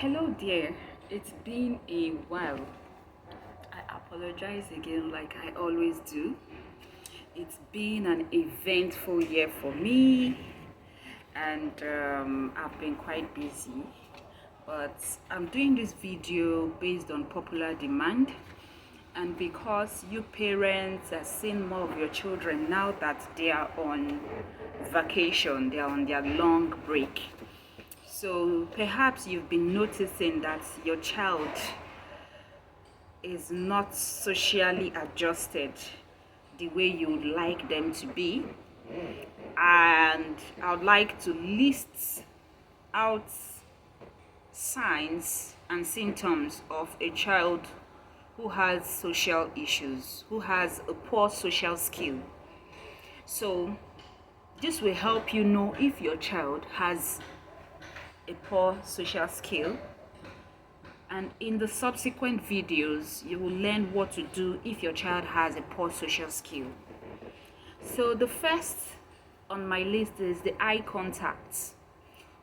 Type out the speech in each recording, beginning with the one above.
Hello dear, it's been a while. I apologize again like I always do. It's been an eventful year for me and I've been quite busy. But I'm doing this video based on popular demand and because you parents are seeing more of your children now that they are on vacation, they are on their long break. So perhaps you've been noticing that your child is not socially adjusted the way you would like them to be. And I would like to list out signs and symptoms of a child who has social issues, who has a poor social skill. So this will help you know if your child has a poor social skill, and in the subsequent videos you will learn what to do if your child has a poor social skill. So the first on my list is the eye contact.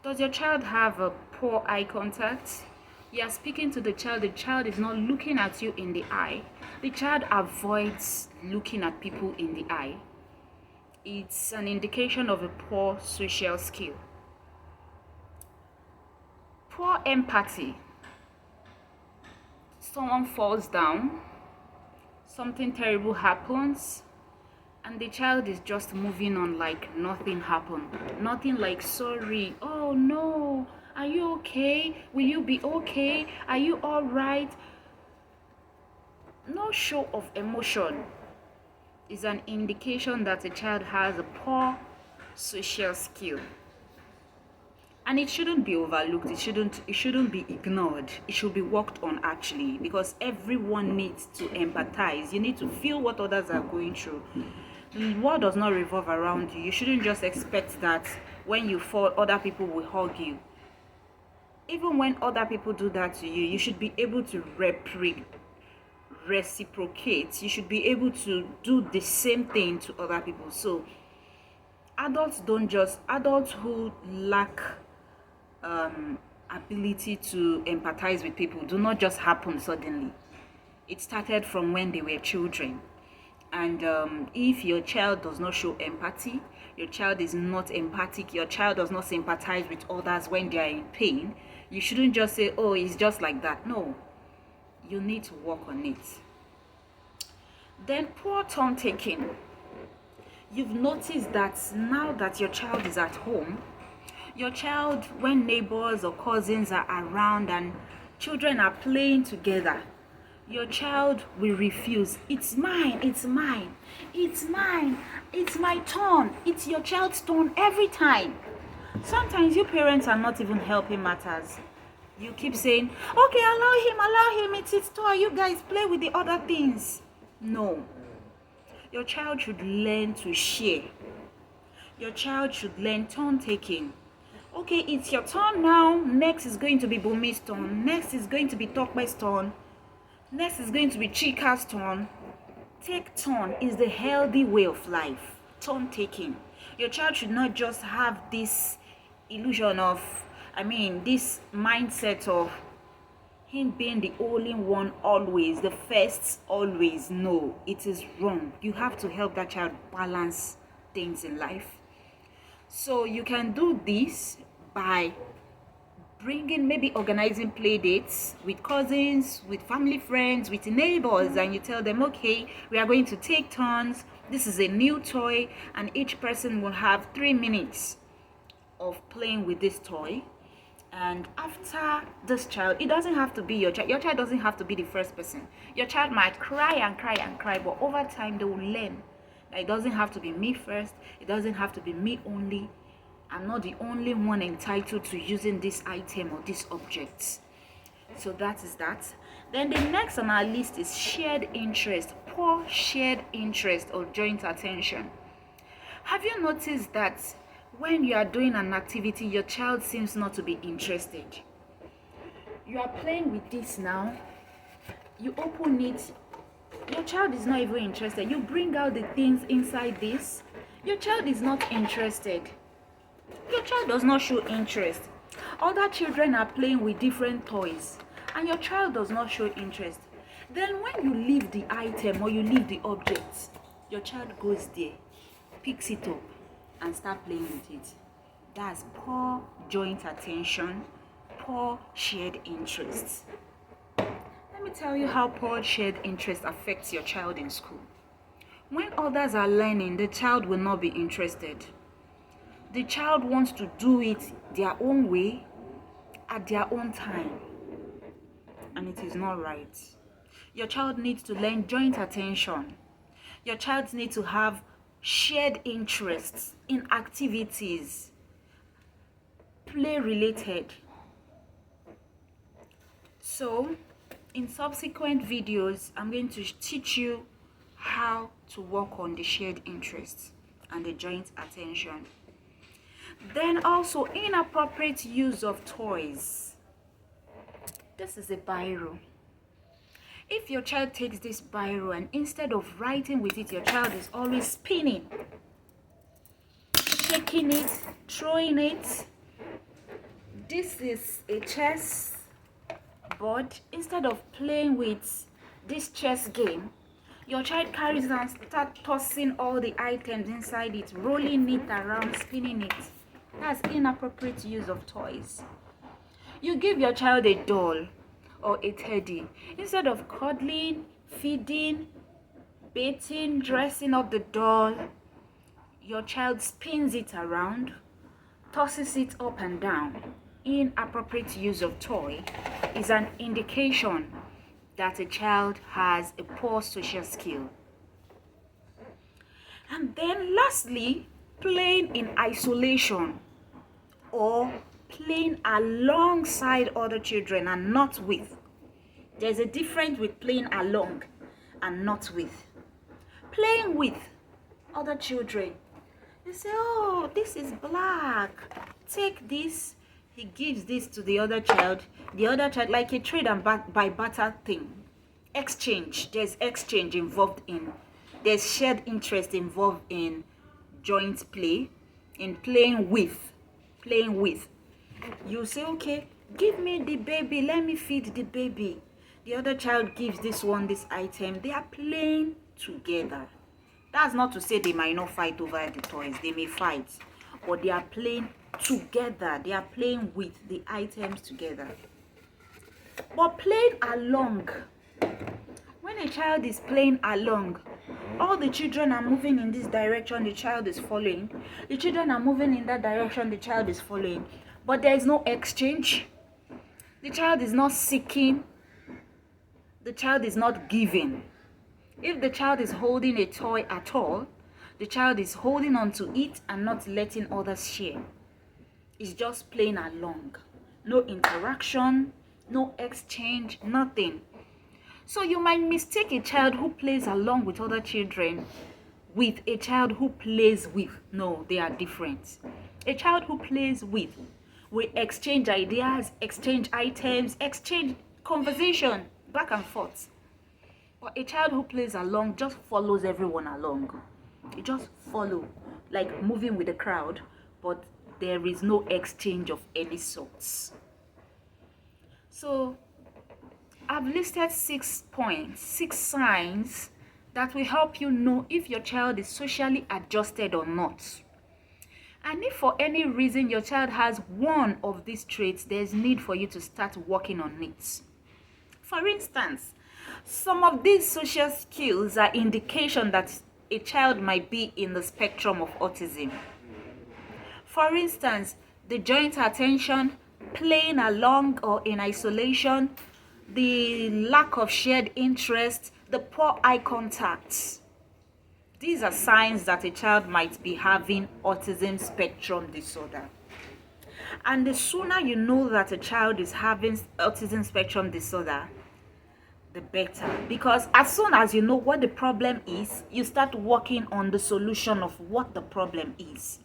Does your child have a poor eye contact? You are speaking to the child is not looking at you in the eye. The child avoids looking at people in the eye. It's an indication of a poor social skill. Poor empathy. Someone falls down, something terrible happens, and the child is just moving on like nothing happened. Nothing like, sorry, oh no, are you okay? Will you be okay? Are you all right? No show of emotion is an indication that a child has a poor social skill. And it shouldn't be overlooked. It shouldn't be ignored. It should be worked on actually, because everyone needs to empathize. You need to feel what others are going through. The world does not revolve around you. You shouldn't just expect that when you fall, other people will hug you. Even when other people do that to you, you should be able to reciprocate. You should be able to do the same thing to other people. So adults who lack ability to empathize with people do not just happen suddenly. It started from when they were children. And if your child does not show empathy, your child is not empathic, your child does not sympathize with others when they are in pain, you shouldn't just say, oh, it's just like that. No, you need to work on it. Then poor turn taking. You've noticed that now that your child is at home, your child, when neighbors or cousins are around and children are playing together, your child will refuse. It's mine, it's mine, it's mine, it's my turn. It's your child's turn every time. Sometimes you parents are not even helping matters. You keep saying, okay, allow him, it's his toy, you guys play with the other things. No. Your child should learn to share. Your child should learn turn taking. Okay, it's your turn now. Next is going to be Bumi's turn. Next is going to be Tokwe's turn. Next is going to be Chika's turn. Take turn is the healthy way of life. Turn taking. Your child should not just have this illusion of, this mindset of him being the only one always, the first always. No, it is wrong. You have to help that child balance things in life. So you can do this by organizing play dates with cousins, with family friends, with neighbors, and you tell them, okay, we are going to take turns. This is a new toy, and each person will have 3 minutes of playing with this toy. And after this child, it doesn't have to be your child. Your child doesn't have to be the first person. Your child might cry and cry and cry, but over time they will learn. It doesn't have to be me first. It doesn't have to be me only. I'm not the only one entitled to using this item or this object. So that is that. Then the next on our list is shared interest. Poor shared interest or joint attention. Have you noticed that when you are doing an activity, your child seems not to be interested? You are playing with this now. You open it. Your child is not even interested. You bring out the things inside this. Your child is not interested. Your child does not show interest. Other children are playing with different toys and your child does not show interest. Then when you leave the item or you leave the object, your child goes there, picks it up and start playing with it. That's poor joint attention, poor shared interest. Let me tell you how poor shared interest affects your child in school. When others are learning, the child will not be interested. The child wants to do it their own way, at their own time. And it is not right. Your child needs to learn joint attention. Your child needs to have shared interests in activities, play related. So, in subsequent videos, I'm going to teach you how to work on the shared interests and the joint attention. Then also inappropriate use of toys. This is a biro. If your child takes this biro and instead of writing with it, your child is always spinning, shaking it, throwing it. This is a chess board. Instead of playing with this chess game, your child carries it and starts tossing all the items inside it, rolling it around, spinning it. That's inappropriate use of toys. You give your child a doll or a teddy. Instead of cuddling, feeding, bathing, dressing up the doll, your child spins it around, tosses it up and down. Inappropriate use of toy is an indication that a child has a poor social skill. And then lastly, playing in isolation or playing alongside other children and not with. There's a difference with playing along and not with. Playing with other children, you say, oh, this is black, take this. He gives this to the other child, like a trade and by barter thing. Exchange, there's exchange involved in, there's shared interest involved in joint play, in playing with. You say, okay, give me the baby, let me feed the baby. The other child gives this one this item. They are playing together. That's not to say they might not fight over the toys. They may fight, but they are playing together. They are playing with the items together. But playing along, when a child is playing along, all the children are moving in this direction, the child is following. The children are moving in that direction, the child is following. But there is no exchange. The child is not seeking. The child is not giving. If the child is holding a toy at all, the child is holding on to it and not letting others share. It's just playing along. No interaction, no exchange, nothing. So you might mistake a child who plays along with other children with a child who plays with. No, they are different. A child who plays with will exchange ideas, exchange items, exchange conversation back and forth. But a child who plays along just follows everyone along. It just follows, like moving with the crowd, but there is no exchange of any sorts. So I've listed 6 points, 6 signs that will help you know if your child is socially adjusted or not. And if for any reason your child has one of these traits, there's need for you to start working on it. For instance, some of these social skills are indication that a child might be in the spectrum of autism. For instance, the joint attention, playing along or in isolation, the lack of shared interest, the poor eye contact. These are signs that a child might be having autism spectrum disorder. And the sooner you know that a child is having autism spectrum disorder, the better. Because as soon as you know what the problem is, you start working on the solution of what the problem is.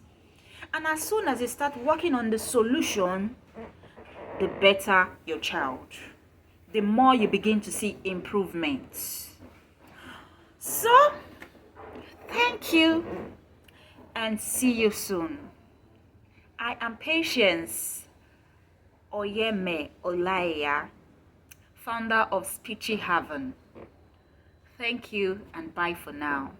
And as soon as you start working on the solution, the better your child. The more you begin to see improvements. So, thank you and see you soon. I am Patience, Oyeme Olaiya, founder of Speechy Haven. Thank you and bye for now.